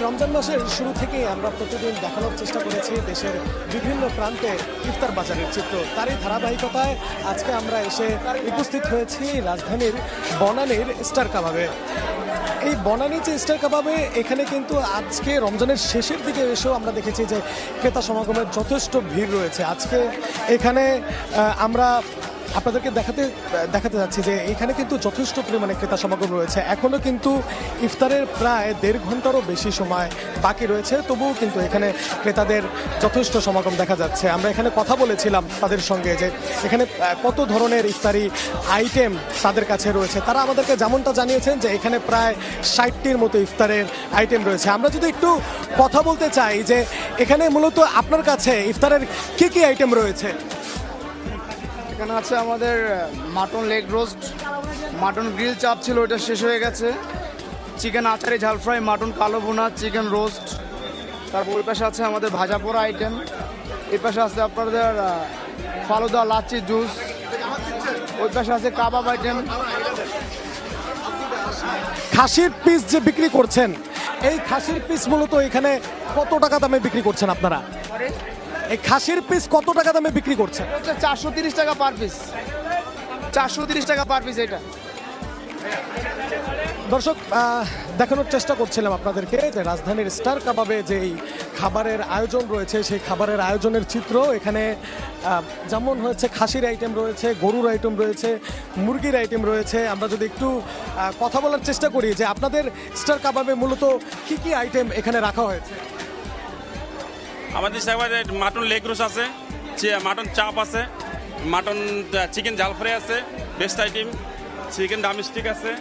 রমজান মাসের শুরু থেকেই আমরা প্রতিদিন দেখানোর চেষ্টা করেছি দেশের বিভিন্ন প্রান্তে ইফতার বাজারের চিত্র। তারই ধারাবাহিকতায় আজকে আমরা এসে উপস্থিত হয়েছি রাজধানীর বনানীর স্টার কাবাবে। এই বনানী যে স্টার কাবাবে এখানে কিন্তু আজকে রমজানের শেষের দিকে এসেও আমরা দেখেছি যে ক্রেতা সমাগমের যথেষ্ট ভিড় রয়েছে। আজকে এখানে আমরা আপনাদেরকে দেখাতে যাচ্ছি যে এখানে কিন্তু যথেষ্ট পরিমাণে ক্রেতা সমাগম রয়েছে। এখনও কিন্তু ইফতারের প্রায় 1.5 ঘন্টারও বেশি সময় বাকি রয়েছে, তবুও কিন্তু এখানে ক্রেতাদের যথেষ্ট সমাগম দেখা যাচ্ছে। আমরা এখানে কথা বলেছিলাম তাদের সঙ্গে যে এখানে কত ধরনের ইফতারি আইটেম তাদের কাছে রয়েছে। তারা আমাদেরকে যেমনটা জানিয়েছেন যে এখানে প্রায় 60টির মতো ইফতারের আইটেম রয়েছে। আমরা যদি একটু কথা বলতে চাই যে এখানে মূলত আপনার কাছে ইফতারের কী কী আইটেম রয়েছে? এখানে আছে আমাদের mutton leg roast, mutton grill চাপ ছিল, ওটা শেষ হয়ে গেছে। চিকেন আচারি ঝাল ফ্রাই, মাটন কালো ভুনা, চিকেন রোস্ট। তারপর ওই পাশে আছে আমাদের ভাজা পোড়া আইটেম। এই পাশে আছে আপনাদের ফালুদা লাচ্ছি জুস। ওই পাশে আছে কাবাব আইটেম। খাসির পিস যে বিক্রি করছেন, এই খাসির পিস মূলত এখানে কত টাকা দামে বিক্রি করছেন আপনারা? এই খাসির পিস কত টাকা দামে বিক্রি করছেন? 430 টাকা পার পিস। 430 টাকা পার পিস এটা। দর্শক, দেখানোর চেষ্টা করছিলাম আপনাদেরকে যে রাজধানীর স্টার কাবাবে যেই খাবারের আয়োজন রয়েছে সেই খাবারের আয়োজনের চিত্র। এখানে যেমন হয়েছে খাসির আইটেম রয়েছে, গরুর আইটেম রয়েছে, মুরগির আইটেম রয়েছে। আমরা যদি একটু কথা বলার চেষ্টা করি যে আপনাদের স্টার কাবাবে মূলত কী কী আইটেম এখানে রাখা হয়েছে? আমাদের সাথে মাটন লেগ রোস্ট আছে, মাটন চাপ আছে, মাটন চিকেন ঝাল ফ্রাই আছে, বেস্ট আইটেম, চিকেন ডামস্টিক আছে,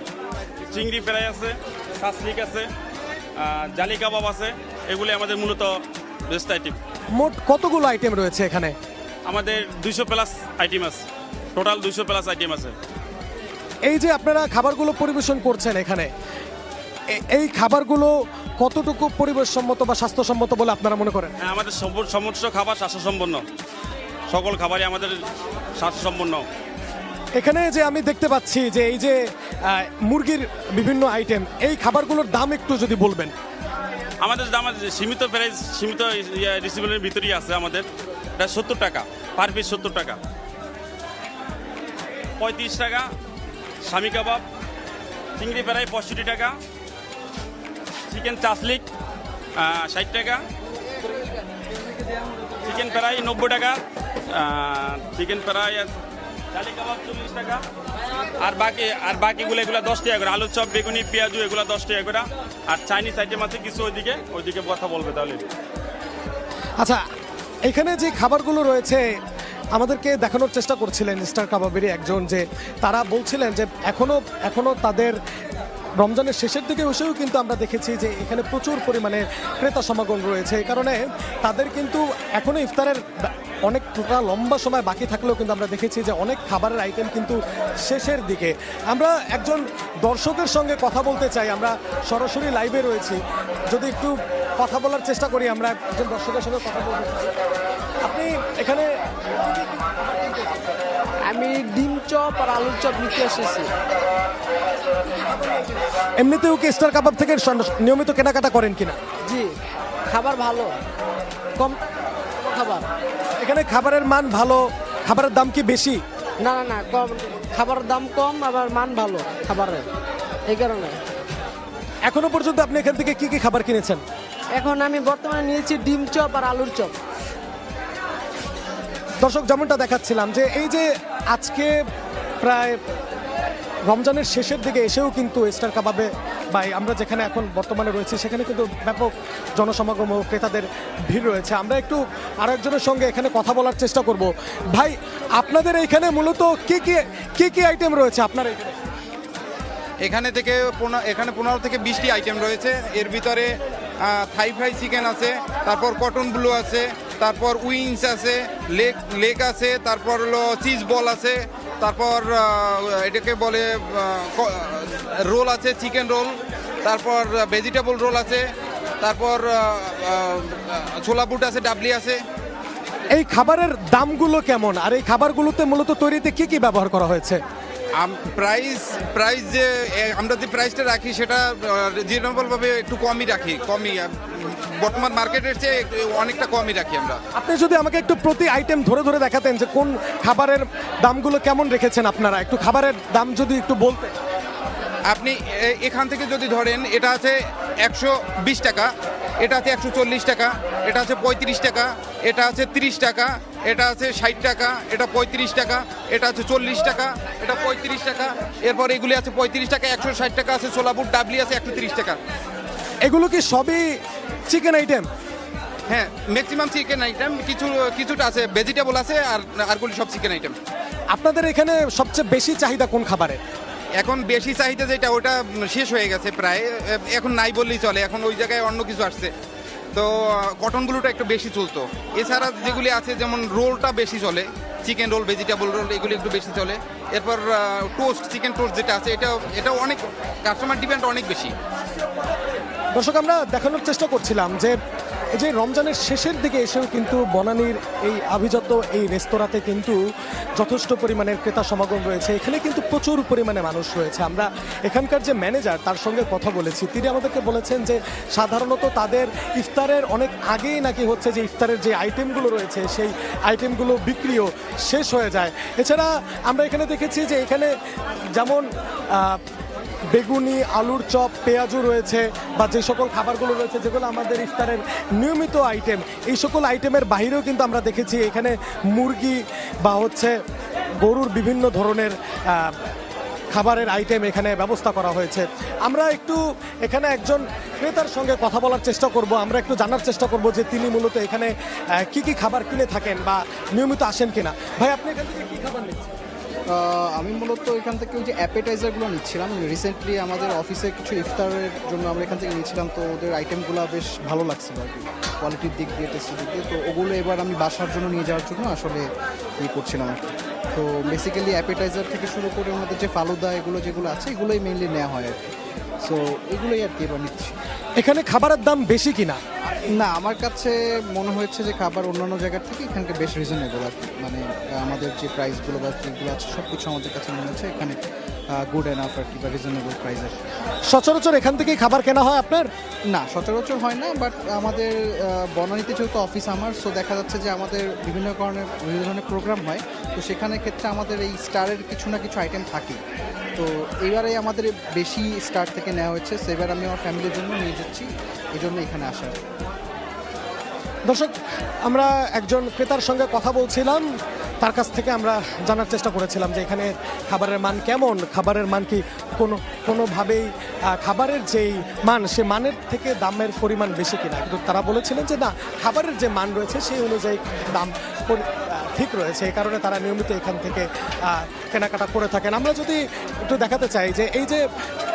চিংড়ি ফ্রাই আছে, সাসলিক আছে, জালি কাবাব আছে। এগুলি আমাদের মূলত বেস্ট আইটেম। মোট কতগুলো আইটেম রয়েছে এখানে? আমাদের 200 প্লাস আইটেম আছে, টোটাল 200 প্লাস আইটেম আছে। এই যে আপনারা খাবারগুলো পরিবেশন করছেন এখানে, এই খাবারগুলো কতটুকু পরিবেশসম্মত বা স্বাস্থ্যসম্মত বলে আপনারা মনে করেন? হ্যাঁ, আমাদের সমস্ত খাবার স্বাস্থ্যসম্পন্ন, সকল খাবারই আমাদের স্বাস্থ্যসম্পন্ন। এখানে যে আমি দেখতে পাচ্ছি যে এই যে মুরগির বিভিন্ন আইটেম, এই খাবারগুলোর দাম একটু যদি বলবেন। আমাদের দাম সীমিত প্রাইস, সীমিত রিসিভেলের ভিতরেই আছে। আমাদের এটা 70 টাকা পার পিস, 70 টাকা। 35 টাকা স্বামী কাবাব, চিংড়ি ফ্রাই 65 টাকা, চিকেন চাসলিক 60 টাকা, চিকেন ফ্রাই 90 টাকা, চিকেন ফ্রাই জালি কাবাব 40 টাকা। আর বাকিগুলো এগুলো 10 টাকা করে। আলু চপ, বেগুনি, পেঁয়াজু এগুলো 10 টাকা করে। আর চাইনিজ আইটেম আছে কিছু, ওইদিকে কথা বলবে তাহলে। আচ্ছা, এখানে যে খাবারগুলো রয়েছে আমাদেরকে দেখানোর চেষ্টা করছিলেন স্টার কাবাবেরই একজন, যে তারা বলছিলেন যে এখনো তাদের রমজানের শেষের দিকে এসেও কিন্তু আমরা দেখেছি যে এখানে প্রচুর পরিমাণে ক্রেতা সমাগম রয়েছে। এই কারণে তাদের কিন্তু এখনও ইফতারের অনেকটা লম্বা সময় বাকি থাকলেও কিন্তু আমরা দেখেছি যে অনেক খাবারের আইটেম কিন্তু শেষের দিকে। আমরা একজন দর্শকের সঙ্গে কথা বলতে চাই, আমরা সরাসরি লাইভে রয়েছি, যদি একটু কথা বলার চেষ্টা করি। আমরা একজন দর্শকের সঙ্গে কথা বলতে চাই। আপনি এখানে? আমি ডিম চপ আর আলুর চপ নিতে এসেছি। এমনিতেও কি স্টার কাবাব থেকে নিয়মিত কেনাকাটা করেন কিনা? জি, খাবার ভালো, কম খাবার। এখানে খাবারের মান ভালো, খাবারের দাম কি বেশি? না না না, কম, খাবারের দাম কম, আবার মান ভালো খাবারের, এই কারণে। এখনো পর্যন্ত আপনি এখান থেকে কি কি খাবার কিনেছেন? এখন আমি বর্তমানে নিয়েছি ডিম চপ আর আলুর চপ। দর্শক, যেমনটা দেখাচ্ছিলাম যে এই যে আজকে প্রায় রমজানের শেষের দিকে এসেও কিন্তু স্টার কাবাবে বা আমরা যেখানে এখন বর্তমানে রয়েছি সেখানে কিন্তু ব্যাপক জনসমাগম ও ক্রেতাদের ভিড় রয়েছে। আমরা একটু আরো একজনের সঙ্গে এখানে কথা বলার চেষ্টা করব। ভাই, আপনাদের এইখানে মূলত কি কি আইটেম রয়েছে আপনার এখানে? এখানে 15 থেকে 20টি আইটেম রয়েছে। এর ভিতরে থাই ফ্রাই চিকেন আছে, তারপর কটন ব্লু আছে, তারপর উইংস আছে, লেগ আছে, তারপর হলো চিজ বল আছে, তারপর এটাকে বলে রোল আছে, চিকেন রোল, তারপর ভেজিটেবল রোল আছে, তারপর ছোলা বুট আছে, ডাবলি আছে। এই খাবারের দামগুলো কেমন, আর এই খাবারগুলোতে মূলত তৈরিতে কি কি ব্যবহার করা হয়েছে? প্রাইস যে আমরা যে প্রাইসটা রাখি সেটা রিজনেবলভাবে একটু কমই রাখি, বর্তমান মার্কেটের চেয়ে অনেকটা কমই রাখি আমরা। আপনি যদি আমাকে একটু প্রতি আইটেম ধরে ধরে দেখাতেন যে কোন খাবারের দামগুলো কেমন রেখেছেন আপনারা, একটু খাবারের দাম যদি একটু বলতেন। আপনি এখান থেকে যদি ধরেন, এটা আছে 120 টাকা, এটা আছে 140 টাকা, এটা আছে 35 টাকা, এটা আছে 30 টাকা, এটা আছে 60 টাকা, এটা 35 টাকা, এটা আছে 40 টাকা, এটা 35 টাকা, এরপর এগুলি আছে 35 টাকা, 160 টাকা আছে সোলাপুর ডাবলি আছে 130 টাকা। এগুলো কি সবই চিকেন আইটেম? হ্যাঁ, ম্যাক্সিমাম চিকেন আইটেম, কিছুটা আছে ভেজিটেবল আছে, আরগুলি সব চিকেন আইটেম। আপনাদের এখানে সবচেয়ে বেশি চাহিদা কোন খাবারের? এখন বেশি চাহিদা যেটা ওটা শেষ হয়ে গেছে প্রায়, এখন নাই বললেই চলে, এখন ওই জায়গায় অন্য কিছু আসছে, তো কটনগুলোটা একটু বেশি চলতো। এছাড়া যেগুলি আছে যেমন রোলটা বেশি চলে, চিকেন রোল, ভেজিটেবল রোল, এগুলি একটু বেশি চলে। এরপর টোস্ট, চিকেন টোস্ট যেটা আছে এটা অনেক কাস্টমার ডিমান্ড অনেক বেশি। দর্শক, আমরা দেখানোর চেষ্টা করছিলাম যে এই যে রমজানের শেষের দিকে এসেও কিন্তু বনানীর এই আভিজাত এই রেস্তোরাঁতে কিন্তু যথেষ্ট পরিমাণের ক্রেতা সমাগম রয়েছে। এখানে কিন্তু প্রচুর পরিমাণে মানুষ রয়েছে। আমরা এখানকার যে ম্যানেজার তার সঙ্গে কথা বলেছি, তিনি আমাদেরকে বলেছেন যে সাধারণত তাদের ইফতারের অনেক আগেই নাকি হচ্ছে যে ইফতারের যে আইটেমগুলো রয়েছে সেই আইটেমগুলো বিক্রিও শেষ হয়ে যায়। এছাড়া আমরা এখানে দেখেছি যে এখানে যেমন বেগুনি, আলুর চপ, পেঁয়াজু রয়েছে, বা যে সকল খাবারগুলো রয়েছে যেগুলো আমাদের ইফতারের নিয়মিত আইটেম, এই সকল আইটেমের বাইরেও কিন্তু আমরা দেখেছি এখানে মুরগি বা হচ্ছে গরুর বিভিন্ন ধরনের খাবারের আইটেম এখানে ব্যবস্থা করা হয়েছে। আমরা একটু এখানে একজন ক্রেতার সঙ্গে কথা বলার চেষ্টা করব, আমরা একটু জানার চেষ্টা করব যে তিনি মূলত এখানে কি কি খাবার কিনে থাকেন বা নিয়মিত আসেন কিনা। ভাই, আপনি এখান থেকে কি খাবার নিচ্ছেন? আমি মূলত এখান থেকে ওই যে অ্যাপেটাইজারগুলো নিচ্ছিলাম। রিসেন্টলি আমাদের অফিসে কিছু ইফতারের জন্য আমরা এখান থেকে নিচ্ছিলাম, তো ওদের আইটেমগুলো বেশ ভালো লাগছিল আর কি, কোয়ালিটির দিক দিয়ে, টেস্টের দিক দিয়ে। তো ওগুলো এবার আমি বাসার জন্য নিয়ে যাওয়ার জন্য আসলে ইয়ে করছিলাম আর কি। তো বেসিক্যালি অ্যাপেটাইজার থেকে শুরু করে আমাদের যে ফালুদা এগুলো যেগুলো আছে এগুলোই মেইনলি নেওয়া হয় আর কি। সো এগুলোই আর কি এবার নিচ্ছি। এখানে খাবারের দাম বেশি কিনা? না, আমার কাছে মনে হয়েছে যে খাবার অন্যান্য জায়গার থেকে এখানকে বেশ রিজনেবল আর কি। মানে আমাদের যে প্রাইসগুলো বা যেগুলো আছে সব কিছু আমাদের কাছে মনে হচ্ছে এখানে গুড এনাফ আর কি, বা রিজনেবল প্রাইসের। সচরাচর এখান থেকেই খাবার কেনা হয় আপনার? না, সচরাচর হয় না, বাট আমাদের বনানীতে যেহেতু অফিস আমার, সো দেখা যাচ্ছে যে আমাদের বিভিন্ন ধরনের প্রোগ্রাম হয়, তো সেখানে ক্ষেত্রে আমাদের এই স্টারের কিছু না কিছু আইটেম থাকে। তো এবারে আমাদের বেশি স্টার থেকে নেওয়া হয়েছে, সো এবার আমি আমার ফ্যামিলির জন্য নিয়ে যাচ্ছি, এই জন্য এখানে আসা। দর্শক, আমরা একজন ক্রেতার সঙ্গে কথা বলছিলাম, তার কাছ থেকে আমরা জানার চেষ্টা করেছিলাম যে এখানে খাবারের মান কেমন, খাবারের মান কি কোনোভাবেই খাবারের যেই মান সে মানের থেকে দামের পরিমাণ বেশি কিনা। কিন্তু তারা বলেছিলেন যে না, খাবারের যে মান রয়েছে সেই অনুযায়ী দাম ঠিক রয়েছে, এই কারণে তারা নিয়মিত এখান থেকে কেনাকাটা করে থাকেন। আমরা যদি একটু দেখাতে চাই যে এই যে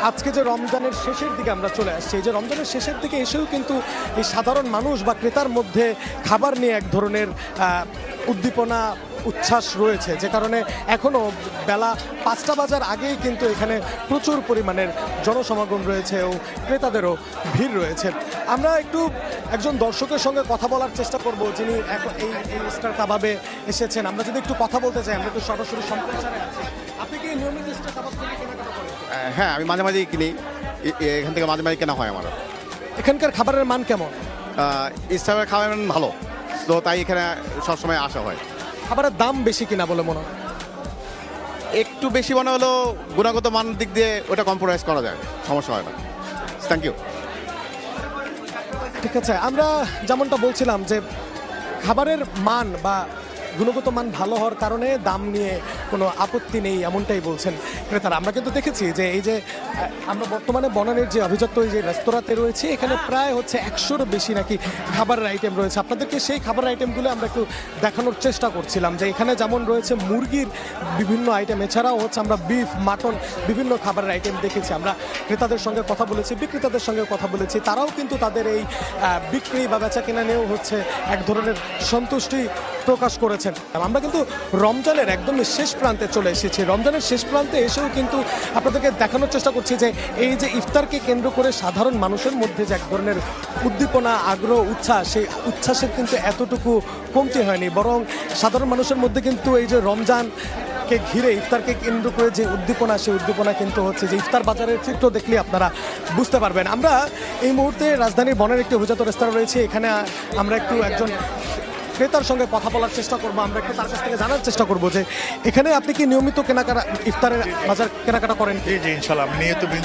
আজকে যে রমজানের শেষের দিকে আমরা চলে আসছি, এই যে রমজানের শেষের দিকে এসেও কিন্তু এই সাধারণ মানুষ বা ক্রেতার মধ্যে খাবার নিয়ে এক ধরনের উদ্দীপনা, উচ্ছ্বাস রয়েছে, যে কারণে এখনও বেলা 5টা বাজার আগেই কিন্তু এখানে প্রচুর পরিমাণের জনসমাগম রয়েছে ও ক্রেতাদেরও ভিড় রয়েছে। আমরা একটু একজন দর্শকের সঙ্গে কথা বলার চেষ্টা করব যিনি এই স্টার কাবাবে এসেছেন। আমরা যদি একটু কথা বলতে চাই, আমরা একটু সরাসরি সম্প্রচারে আছি। আপনি কি নিয়মিত স্টার কাবাব থেকে কেনাকাটা করেন? হ্যাঁ, আমি মাঝে মাঝেই কিনি, এখান থেকে মাঝে মাঝে কেনা হয় আমার। এখানকার খাবারের মান কেমন? স্টারের খাবার মান ভালো, তো তাই এখানে সবসময় আসা হয়। খাবারের দাম বেশি কিনা বলে মনে হয়? একটু বেশি মনে হলো, গুণগত মান দিক দিয়ে ওটা কম্প্রোমাইজ করা যায়, সমস্যা হয় না। Thank you. ঠিক আছে, আমরা যেমনটা বলছিলাম যে খাবারের মান বা গুণগত মান ভালো হওয়ার কারণে দাম নিয়ে কোনো আপত্তি নেই, এমনটাই বলছেন ক্রেতারা। আমরা কিন্তু দেখেছি যে এই যে আমরা বর্তমানে বনানীর যে অভিজাত এই যে রেস্তোরাঁতে রয়েছে, এখানে প্রায় হচ্ছে 100-র বেশি নাকি খাবারের আইটেম রয়েছে। আপনাদেরকে সেই খাবারের আইটেমগুলো আমরা একটু দেখানোর চেষ্টা করছিলাম যে এখানে যেমন রয়েছে মুরগির বিভিন্ন আইটেম, এছাড়াও হচ্ছে আমরা বিফ, মাটন, বিভিন্ন খাবারের আইটেম দেখেছি। আমরা ক্রেতাদের সঙ্গে কথা বলেছি, বিক্রেতাদের সঙ্গে কথা বলেছি, তারাও কিন্তু তাদের এই বিক্রি বা বেচা কেনা নিয়েও হচ্ছে এক ধরনের সন্তুষ্টি প্রকাশ করেছেন। আমরা কিন্তু রমজানের একদমই শেষ প্রান্তে চলে এসেছি। রমজানের শেষ প্রান্তে এসেও কিন্তু আপনাদেরকে দেখানোর চেষ্টা করছি যে এই যে ইফতারকে কেন্দ্র করে সাধারণ মানুষের মধ্যে যে এক ধরনের উদ্দীপনা, আগ্রহ, উচ্ছ্বাস, সেই উচ্ছ্বাসের কিন্তু এতটুকু কমতি হয়নি, বরং সাধারণ মানুষের মধ্যে কিন্তু এই যে রমজান কে ঘিরে ইফতারকে কেন্দ্র করে যে উদ্দীপনা, সেই উদ্দীপনা কিন্তু হচ্ছে যে ইফতার বাজারের চিত্র দেখলে আপনারা বুঝতে পারবেন। আমরা এই মুহূর্তে রাজধানীর বনের একটি অভিজাত রেস্তোরাঁ রয়েছে, এখানে আমরা একটু একজন ক্রেতার সঙ্গে কথা বলার চেষ্টা করবো, আমরা একটু তার কাছ থেকে জানার চেষ্টা করবো যে এখানে আপনি কি নিয়মিত কেনাকাটা ইফতারের বাজার কেনাকাটা করেন? জি জি ইনশাল্লাহ আমি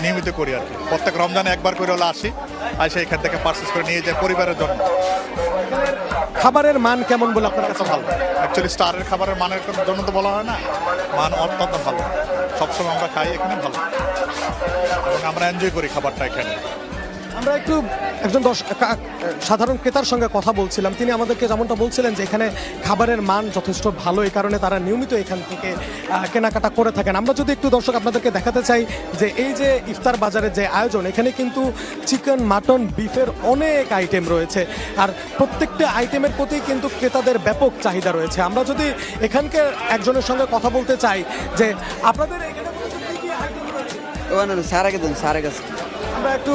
নিয়মিত করি আর কি। প্রত্যেক রমজানে একবার করে হলে আসি, আসে এখান থেকে পারচেস করে নিয়ে যাই পরিবারের জন্য। খাবারের মান কেমন বলে আপনার কাছে ভালো, অ্যাকচুয়ালি স্টারের খাবারের মানের জন্য তো বলা হয় না, মান অত্যন্ত ভালো। সবসময় আমরা খাই এখানে ভালো এবং আমরা এনজয় করি খাবারটা এখানে। আমরা একটু একজন সাধারণ ক্রেতার সঙ্গে কথা বলছিলাম, তিনি আমাদেরকে যেমনটা বলছিলেন যে এখানে খাবারের মান যথেষ্ট ভালো, এই কারণে তারা নিয়মিত এখান থেকে কেনাকাটা করে থাকেন। আমরা যদি একটু দর্শক আপনাদেরকে দেখাতে চাই যে এই যে ইফতার বাজারের যে আয়োজন, এখানে কিন্তু চিকেন, মাটন, বিফের অনেক আইটেম রয়েছে, আর প্রত্যেকটা আইটেমের প্রতি কিন্তু ক্রেতাদের ব্যাপক চাহিদা রয়েছে। আমরা যদি এখানকার একজনের সঙ্গে কথা বলতে চাই যে আপনাদের এখানে কি কি আইটেম রয়েছে, আমরা একটু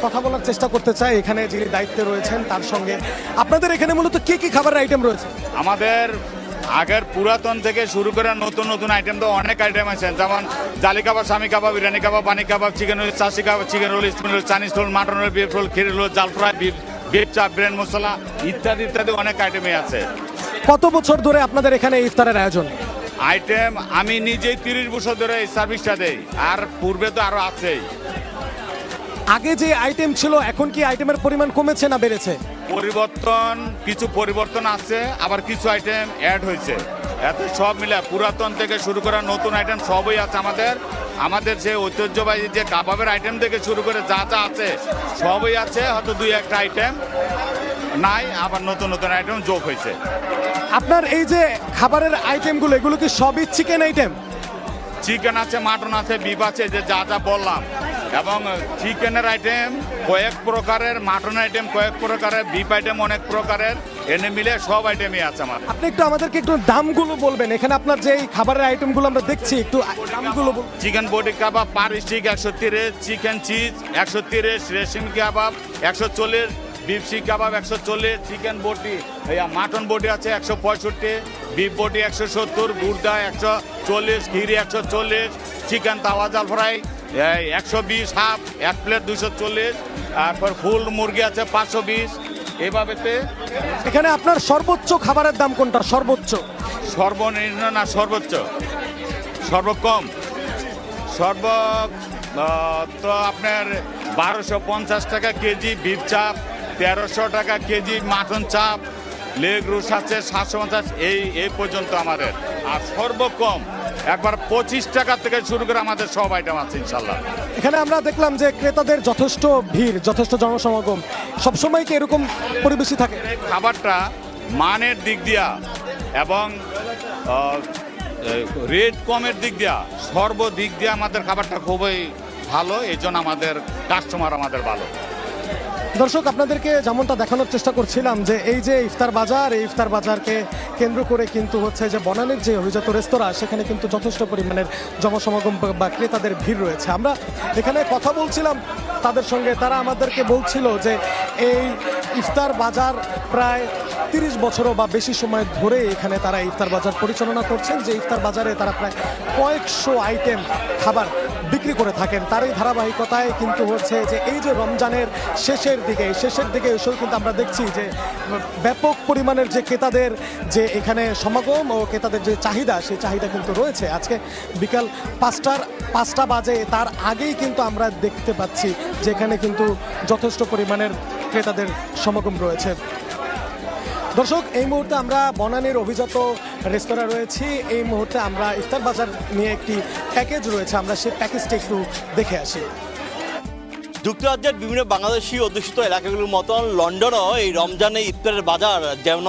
কথা বলার চেষ্টা করতে চাই এখানে যিনি দায়িত্বে রয়েছেন তার সঙ্গে। আপনাদের এখানে মূলত কি কি খাবারের আইটেম রয়েছে? আমাদের আগের পুরাতন থেকে শুরু করে নতুন নতুন আইটেম তো অনেক আইটেম আছে, যেমন জালি কাবাব, স্বামী কাবাব, বিরিয়ানি কাবাব, পানি কাবাব, চিকেন রোল, চাষি kebab, chicken roll, spring roll, Chinese roll, mutton roll, beef roll, খিরি রোল, জাল ফ্রাই, বিফ চাপ, ব্রেন মশলা ইত্যাদি ইত্যাদি অনেক আইটেমই আছে। কত বছর ধরে আপনাদের এখানে ইফতারের আয়োজন? আইটেম আমি নিজেই 30 বছর ধরে এই সার্ভিসটা দেই, আর পূর্বে তো আরো আছেই। আগে যে আইটেম ছিল এখন কি আইটেমের পরিমাণ কমেছে না বেড়েছে? কিছু পরিবর্তন আছে, আবার কিছু আইটেম অ্যাড হয়েছে। এত সব মিলে পুরাতন থেকে শুরু করে নতুন আইটেম সবই আছে আমাদের যে ঐতিহ্যবাহী যে কাবাবের আইটেম থেকে শুরু করে যা যা আছে সবই আছে, হয়তো 2-1টা আইটেম নাই, আবার নতুন নতুন আইটেম যোগ হয়েছে। আপনার এই যে খাবারের আইটেমগুলো, এগুলো কি সবই চিকেন আইটেম? চিকেন আছে, মাটন আছে, বিফ আছে, যে যা যা বললাম, এবং চিকেনের আইটেম কয়েক প্রকারের, মাটন আইটেম কয়েক প্রকারের, বিফ আইটেম অনেক প্রকারের, এনে মিলে সব আইটেমই আছে আমাদের। আপনি একটু আমাদেরকে একটু দামগুলো বলবেন, এখানে আপনার যে খাবারের আইটেমগুলো আমরা দেখছি, একটু দামগুলো বলুন। চিকেন বডি কাবাব পার স্টিক 130, চিকেন চিজ 130, রেশমি কাবাব 140, বিফ শিক কাবাব 140, চিকেন বটি, মাটন বটি আছে 165, বিফ বটি 170, গুর্দা 140, ঘিরি 140, চিকেন তাওয়া জাল ফ্রাই 120 হাফ, 1 প্লেট 240, তারপর ফুল মুরগি আছে 520। এভাবেতে এখানে আপনার সর্বোচ্চ খাবারের দাম কোনটা? সর্বনিম্ন না সর্বোচ্চ? সর্বকম তো আপনার 1250 টাকা কেজি বিফ চাপ, 1300 টাকা কেজি মাটন চাপ, লেগ রোস আছে 750, এই পর্যন্ত আমাদের। আর সর্বকম একবার 25 টাকা থেকে শুরু করে আমাদের সব আইটেম আছে ইনশাল্লাহ। এখানে আমরা দেখলাম যে ক্রেতাদের যথেষ্ট ভিড়, যথেষ্ট জনসমাগম, সবসময় কি এরকম পরিবেশই থাকে? খাবারটা মানের দিক দিয়া এবং রেট কমের দিক দিয়া, সর্বদিক দিয়ে আমাদের খাবারটা খুবই ভালো, এই জন্য আমাদের কাস্টমার আমাদের ভালো। দর্শক, আপনাদেরকে যেমনটা দেখানোর চেষ্টা করছিলাম যে এই যে ইফতার বাজার, এই ইফতার বাজারকে কেন্দ্র করে কিন্তু হচ্ছে যে বনানীর যে অভিজাত রেস্তোরাঁ, সেখানে কিন্তু যথেষ্ট পরিমাণের জনসমাগম বা ক্রেতাদের ভিড় রয়েছে। আমরা এখানে কথা বলছিলাম তাদের সঙ্গে, তারা আমাদেরকে বলছিল যে এই ইফতার বাজার প্রায় 30 বছরও বা বেশি সময় ধরে এখানে তারা ইফতার বাজার পরিচালনা করছেন, যে ইফতার বাজারে তারা প্রায় কয়েকশো আইটেম খাবার বিক্রি করে থাকেন। তার এই ধারাবাহিকতায় কিন্তু হচ্ছে যে এই যে রমজানের শেষের দিকে এসেও কিন্তু আমরা দেখছি যে ব্যাপক পরিমাণের যে ক্রেতাদের যে এখানে সমাগম ও ক্রেতাদের যে চাহিদা, সেই চাহিদা কিন্তু রয়েছে। আজকে বিকাল 5টা বাজে, তার আগেই কিন্তু আমরা দেখতে পাচ্ছি যে এখানে কিন্তু যথেষ্ট পরিমাণের ক্রেতাদের সমাগম রয়েছে। দর্শক, এই মুহূর্তে আমরা বনানীর অভিজাত রেস্তোরাঁ রয়েছি, এই মুহূর্তে আমরা ইফতার বাজার নিয়ে একটি প্যাকেজ রয়েছে, আমরা সেই প্যাকেজটা একটু দেখে আসি। যুক্তরাজ্যের বিভিন্ন বাংলাদেশি অধ্যুষিত এলাকাগুলোর মতন লন্ডনও এই রমজানে ইফতারের বাজার যেন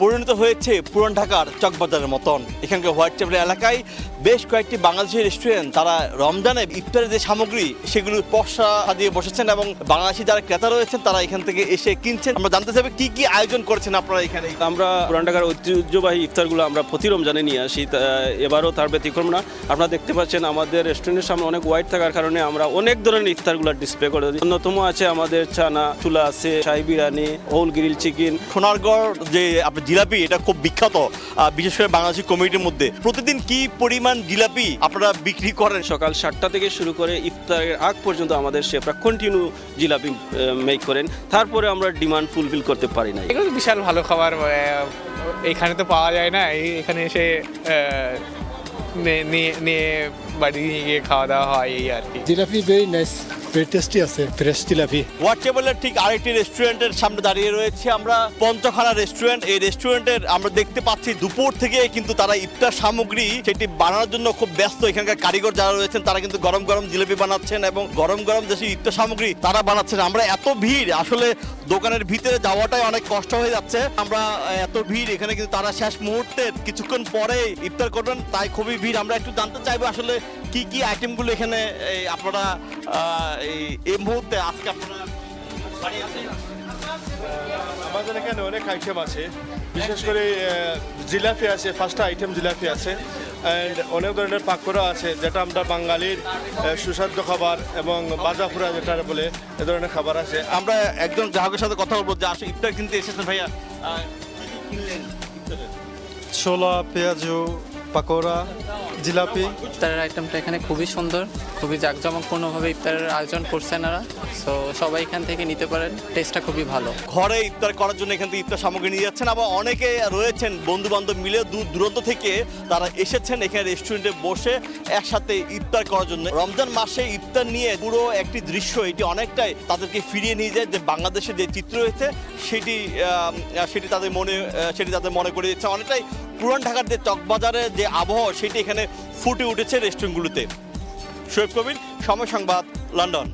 পরিণত হয়েছে পুরান ঢাকার চকবাজারের মতন। এখানকার হোয়াইট টেবিল এলাকায় বেশ কয়েকটি বাংলাদেশি রেস্টুরেন্ট তারা রমজানে ইফতারের যে সামগ্রী সেগুলো পসরা সাজিয়ে বসেছেন এবং বাংলাদেশি যারা ক্রেতা রয়েছেন তারা এখান থেকে এসে কিনছেন। আমরা জানতে চাইবো কি কি আয়োজন করেছেন আপনারা এখানে। আমরা পুরান ঢাকার ঐতিহ্যবাহী ইফতারগুলো আমরা প্রতি রমজানে নিয়ে আসি, এবারও তার ব্যতিক্রম না। আপনারা দেখতে পাচ্ছেন আমাদের রেস্টুরেন্টের সামনে অনেক ওয়াইড থাকার কারণে আমরা অনেক ধরনের ইফতারগুলো ডিসপ্লে করে দিই। অন্যতম আছে আমাদের চানা চুলা আছে, shahi biryani, whole grill chicken. Sonargarh যে আপনার জিলাপি এটা খুব বিখ্যাত, বিশেষ করে বাংলাদেশি কমিউনিটির মধ্যে। প্রতিদিন কি পরিমাণ জিলাপি আপনারা বিক্রি করেন? সকাল 7টা থেকে শুরু করে ইফতারের আগ পর্যন্ত আমাদের শেফরা কন্টিনিউ জিলাপি মেক করেন, তারপরে আমরা ডিমান্ড ফুলফিল করতে পারি না। এগুলো বিশাল ভালো খাবার, এখানে তো পাওয়া যায় না, এখানে এসে নিয়ে বাড়ি নিয়ে গিয়ে খাওয়া দাওয়া হয় এই আর কি। Jalebi very nice, very tasty আছে, ফ্রেশ জিলাপি। ওয়াটেবলের ঠিক আরেকটি রেস্টুরেন্টের সামনে দাঁড়িয়ে রয়েছে আমরা, পঞ্চখানা রেস্টুরেন্ট। এই রেস্টুরেন্টের আমরা দেখতে পাচ্ছি দুপুর থেকে কিন্তু তারা ইফতার সামগ্রী সেটি বানানোর জন্য খুব ব্যস্ত। এখানকার কারিগর যারা রয়েছেন তারা কিন্তু গরম গরম জিলাপি বানাচ্ছেন এবং গরম গরম যে ইফতার সামগ্রী তারা বানাচ্ছেন। আমরা এত ভিড়, আসলে দোকানের ভিতরে যাওয়াটাই অনেক কষ্ট হয়ে যাচ্ছে। আমরা এত ভিড়, এখানে কিন্তু তারা শেষ মুহূর্তে কিছুক্ষণ পরে ইফতার করবেন, তাই খুবই ভিড়। আমরা একটু জানতে চাইবো আসলে কি কি আইটেমগুলো এখানে আপনারা এই মুহূর্তে আজকে আপনারা আমাদের এখানে অনেক আইটেম আছে, বিশেষ করে জিলাপি আছে, ফার্স্টটা আইটেম জিলাপি আছে, অ্যান্ড অনেক ধরনের পাকোড়া আছে যেটা আমরা বাঙালির সুস্বাদু খাবার, এবং বাজাফুরা যেটা বলে এ ধরনের খাবার আছে। আমরা একজন গ্রাহকের সাথে কথা বলবো যে আসলে ইফতার কিনতে এসেছেন। ভাইয়া ছোলা, পেঁয়াজু, পাকোড়া, জিলাপি। ইফতারের আইটেমটা এখানে খুবই সুন্দর, খুবই জাঁকজমকপূর্ণভাবে ইফতারের আয়োজন করছেন এরা, সো সবাই এখান থেকে নিতে পারেন, টেস্টটা খুবই ভালো। ঘরে ইফতার করার জন্য এখান থেকে ইফতার সামগ্রী নিয়ে যাচ্ছেন, আবার অনেকে রয়েছেন বন্ধু বান্ধব মিলে দূর দূরান্ত থেকে তারা এসেছেন এখানে রেস্টুরেন্টে বসে একসাথে ইফতার করার জন্য। রমজান মাসে ইফতার নিয়ে পুরো একটি দৃশ্য, এটি অনেকটাই তাদেরকে ফিরিয়ে নিয়ে যায় যে বাংলাদেশের যে চিত্র রয়েছে সেটি তাদের মনে করে দিচ্ছে। অনেকটাই পুরান ঢাকার যে চকবাজারের যে আবহাওয়া সেটি এখানে ফুটে উঠেছে রেস্টুরেন্টগুলোতে। শোয়েব কবির, সময় সংবাদ, লন্ডন।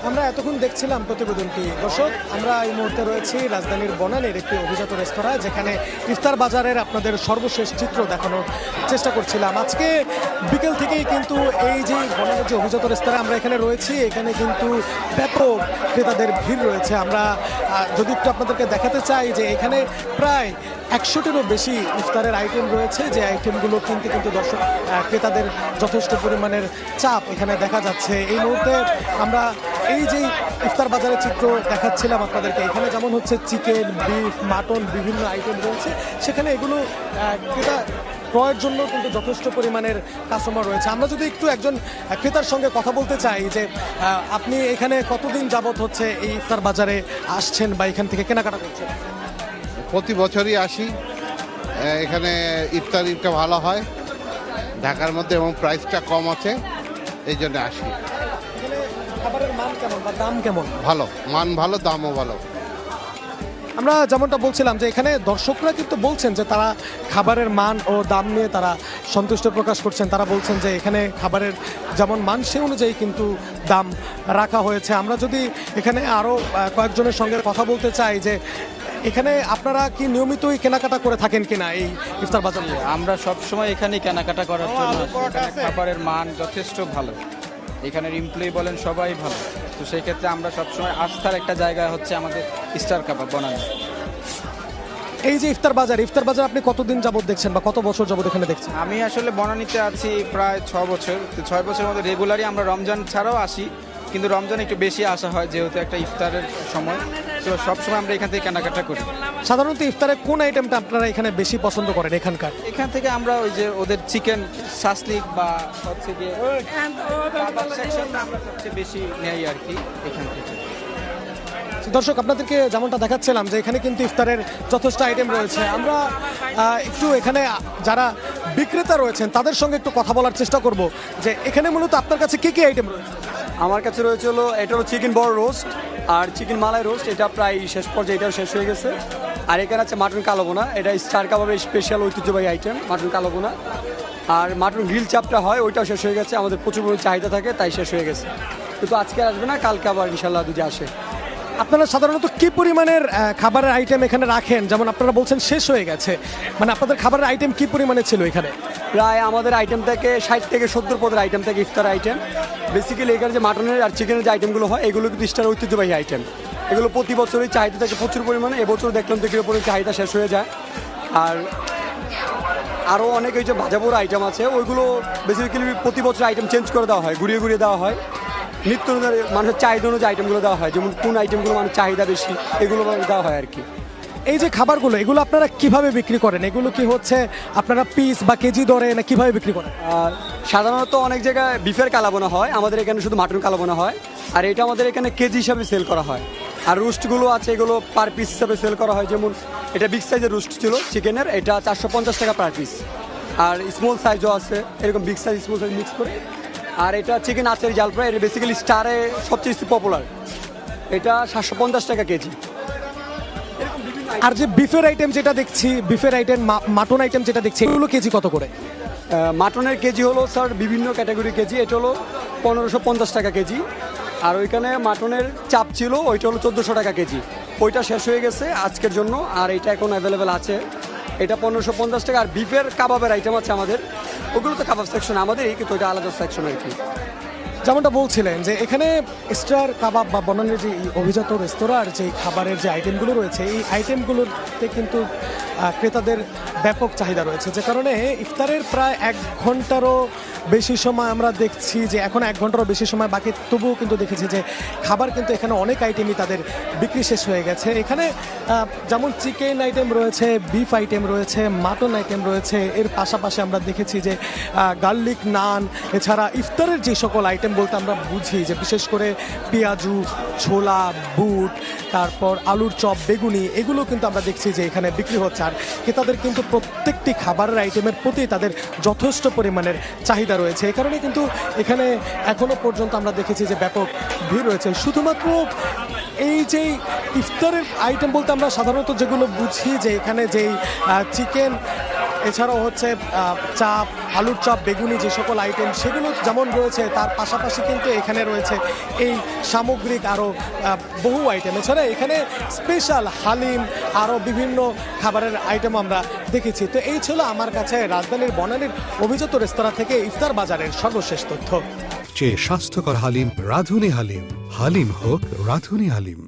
আমরা এতক্ষণ দেখছিলাম প্রতিবেদনটি। দর্শক, আমরা এই মুহূর্তে রয়েছি রাজধানীর বনানীর একটি অভিজাত রেস্তোরাঁ, যেখানে ইফতার বাজারের আপনাদের সর্বশেষ চিত্র দেখানোর চেষ্টা করছিলাম। আজকে বিকেল থেকেই কিন্তু এই যে বনানীর যে অভিজাত রেস্তোরাঁ আমরা এখানে রয়েছি, এখানে কিন্তু ব্যাপক ক্রেতাদের ভিড় রয়েছে। আমরা যদি একটু আপনাদেরকে দেখাতে চাই যে এখানে প্রায় 100টিরও বেশি ইফতারের আইটেম রয়েছে, যে আইটেমগুলো কিনতে কিন্তু দর্শক ক্রেতাদের যথেষ্ট পরিমাণের চাপ এখানে দেখা যাচ্ছে। এই মুহূর্তে আমরা এই যে ইফতার বাজারের চিত্র দেখাচ্ছিলাম আপনাদেরকে, এখানে যেমন হচ্ছে চিকেন, বিফ, মাটন, বিভিন্ন আইটেম রয়েছে, সেখানে এগুলো ক্রেতা ক্রয়ের জন্য কিন্তু যথেষ্ট পরিমাণের কাস্টমার রয়েছে। আমরা যদি একটু একজন ক্রেতার সঙ্গে কথা বলতে চাই যে আপনি এখানে কতদিন যাবত হচ্ছে এই ইফতার বাজারে আসছেন বা এখান থেকে কেনাকাটা করছেন? প্রতি বছরই আসি, এখানে ইফতারিটা ভালো হয় ঢাকার মধ্যে এবং প্রাইসটা কম আছে, এই জন্য আসি। খাবারের মান কেমন বা দাম কেমন? ভালো, মান ভালো, দামও ভালো। আমরা যেমনটা বলছিলাম যে এখানে দর্শকরা কিন্তু বলছেন যে তারা খাবারের মান ও দাম নিয়ে তারা সন্তুষ্ট প্রকাশ করছেন। তারা বলছেন যে এখানে খাবারের যেমন মান সে অনুযায়ী কিন্তু দাম রাখা হয়েছে। আমরা যদি এখানে আরও কয়েকজনের সঙ্গে কথা বলতে চাই যে এখানে আপনারা কি নিয়মিতই কেনাকাটা করে থাকেন কিনা এই ইফতার বাজার? আমরা সবসময় এখানে কেনাকাটা করার জন্য, খাবারের মান যথেষ্ট ভালো, এখানের এমপ্লয়ি বলেন সবাই ভালো, তো সেই ক্ষেত্রে আমরা সবসময় আস্থার একটা জায়গা হচ্ছে আমাদের স্টার কাবাব বনানী। এই যে ইফতার বাজার আপনি কতদিন যাবত দেখছেন বা কত বছর যাবত এখানে দেখছেন? আমি আসলে বনানীতে আছি প্রায় 6 বছর। তো 6 বছরের মধ্যে রেগুলারই আমরা রমজান ছাড়াও আসি, কিন্তু রমজান একটু বেশি আসা হয় যেহেতু একটা ইফতারের সময়, তো সবসময় আমরা এখান থেকে কেনাকাটা করি। সাধারণত ইফতারে কোন আইটেমটা আপনারা এখানে বেশি পছন্দ করেন এখানকার? এখান থেকে আমরা ওই যে ওদের চিকেন সাসলিক বা হচ্ছে গিয়ে কাবাব সেকশনটা আমরা সবচেয়ে বেশি নেই আর কি এখান থেকে। দর্শক, আপনাদেরকে যেমনটা দেখাচ্ছিলাম যে এখানে কিন্তু ইফতারের যথেষ্ট আইটেম রয়েছে। আমরা একটু এখানে যারা বিক্রেতা রয়েছেন তাদের সঙ্গে একটু কথা বলার চেষ্টা করব যে এখানে মূলত আপনার কাছে কী কী আইটেম রয়েছে? আমার কাছে রয়েছে এটা হলো চিকেন বড় রোস্ট আর চিকেন মালাই রোস্ট, এটা প্রায় শেষ পর্যায়ে, এটাও শেষ হয়ে গেছে। আর এখানে আছে মাটন কালো বোনা, এটা স্টার কাবাবের স্পেশাল ঐতিহ্যবাহী আইটেম মাটন কালো বোনা। আর মাটন গ্রিল চাপটা হয়, ওইটাও শেষ হয়ে গেছে, আমাদের প্রচুর পরিমাণে চাহিদা থাকে তাই শেষ হয়ে গেছে, কিন্তু আজকে আসবে না, কালকে আবার ইনশাল্লাহ যদি আসে। আপনারা সাধারণত কি পরিমাণের খাবারের আইটেম এখানে রাখেন? যেমন আপনারা বলছেন শেষ হয়ে গেছে, মানে আপনাদের খাবারের আইটেম কি পরিমাণে ছিল এখানে? প্রায় আমাদের আইটেম থেকে 60 থেকে 70 পদের আইটেম থেকে ইফতার আইটেম। বেসিক্যালি এখানে যে মাটনের আর চিকেনের যে আইটেমগুলো হয় এগুলো কিন্তু ইফতারের ঐতিহ্যবাহী আইটেম। এগুলো প্রতি বছরই চাহিদা থাকে প্রচুর পরিমাণে। এবছর দেখলাম যে কিরকম চাহিদা শেষ হয়ে যায়। আর আরও অনেক ওই যে ভাজাপোড়া আইটেম আছে, ওইগুলো বেসিক্যালি প্রতি বছর আইটেম চেঞ্জ করে দেওয়া হয়, ঘুরিয়ে ঘুরিয়ে দেওয়া হয়। নিত্য অনুযায়ী মানুষের চাহিদা অনুযায়ী আইটেমগুলো দেওয়া হয়, যেমন কোন আইটেমগুলো মানুষের চাহিদা বেশি এগুলো দেওয়া হয় আর কি। এই যে খাবারগুলো এগুলো আপনারা কিভাবে বিক্রি করেন? এগুলো কি হচ্ছে আপনারা পিস বা কেজি দরে না কিভাবে বিক্রি করেন? সাধারণত অনেক জায়গায় বিফের কালাবোনা হয়, আমাদের এখানে শুধু মাটন কালাবোনা হয়। আর এটা আমাদের এখানে কেজি হিসাবে সেল করা হয়। আর রোস্টগুলো আছে এগুলো পার পিস হিসাবে সেল করা হয়। যেমন এটা বিগ সাইজের রোস্ট ছিল চিকেনের, এটা 450 টাকা পার পিস। আর স্মল সাইজও আছে, এরকম big size small size mix করে। আর এটা চিকেন আচারি জাল ফ্রাই, এটা বেসিক্যালি স্টারে সবচেয়ে পপুলার, এটা 750 টাকা কেজি। আর যে বিফের আইটেম যেটা দেখছি, বিফের আইটেম মাটন আইটেম যেটা দেখছি, এগুলো কেজি কত করে? মাটনের কেজি হলো স্যার বিভিন্ন ক্যাটাগরি কেজি, এটা হলো 1550 টাকা কেজি। আর ওইখানে মাটনের চাপ ছিল, ওইটা হলো 1400 টাকা কেজি। ওইটা শেষ হয়ে গেছে আজকের জন্য, আর এটা এখন অ্যাভেলেবেল আছে, এটা 1550 টাকা। আর বিফের কাবাবের আইটেম আছে আমাদের, ওগুলো তো কাবাব সেকশন আমাদের, কিন্তু ওইটা আলাদা সেকশন আর কি। যেমনটা বলছিলেন যে এখানে স্টার কাবাব বা বনানীর যে অভিজাত রেস্তোরাঁর যে খাবারের যে আইটেমগুলো রয়েছে, এই আইটেমগুলোতে কিন্তু ক্রেতাদের ব্যাপক চাহিদা রয়েছে, যে কারণে ইফতারের প্রায় 1 ঘন্টারও বেশি সময় আমরা দেখছি যে এখন 1 ঘন্টারও বেশি সময় বাকি, তবুও কিন্তু দেখেছি যে খাবার কিন্তু এখানে অনেক আইটেমই তাদের বিক্রি শেষ হয়ে গেছে। এখানে যেমন চিকেন আইটেম রয়েছে, বিফ আইটেম রয়েছে, মাটন আইটেম রয়েছে, এর পাশাপাশি আমরা দেখেছি যে গার্লিক নান, এছাড়া ইফতারের যে সকল আইটেম বলতে আমরা বুঝি যে বিশেষ করে পেঁয়াজু, ছোলা, বুট, তারপর আলুর চপ, বেগুনি, এগুলো কিন্তু আমরা দেখছি যে এখানে বিক্রি হচ্ছে। আর ক্রেতাদের কিন্তু প্রত্যেকটি খাবারের আইটেমের প্রতি তাদের যথেষ্ট পরিমাণের চাহিদা রয়েছে। এই কারণে কিন্তু এখানে এখনো পর্যন্ত আমরা দেখেছি যে ব্যাপক ভিড় রয়েছে। শুধুমাত্র এই যে ইফতারের আইটেম বলতে আমরা সাধারণত যেগুলো বুঝি যে এখানে যেই চিকেন, এছাড়াও হচ্ছে চাপ, আলুর চপ, বেগুনি, যে সকল আইটেম সেগুলো যেমন রয়েছে, তার পাশাপাশি কিন্তু এখানে রয়েছে এই সামগ্রিক আরও বহু আইটেম। এছাড়া এখানে স্পেশাল হালিম, আরও বিভিন্ন খাবারের আইটেম আমরা দেখেছি। তো এই ছিল আমার কাছে রাজধানীর বনানীর অভিজাত রেস্তোরাঁ থেকে ইফতার বাজারের সর্বশেষ তথ্য। চেয়ে স্বাস্থ্যকর হালিম রাঁধুনি হালিম, হালিম হোক রাঁধুনি হালিম।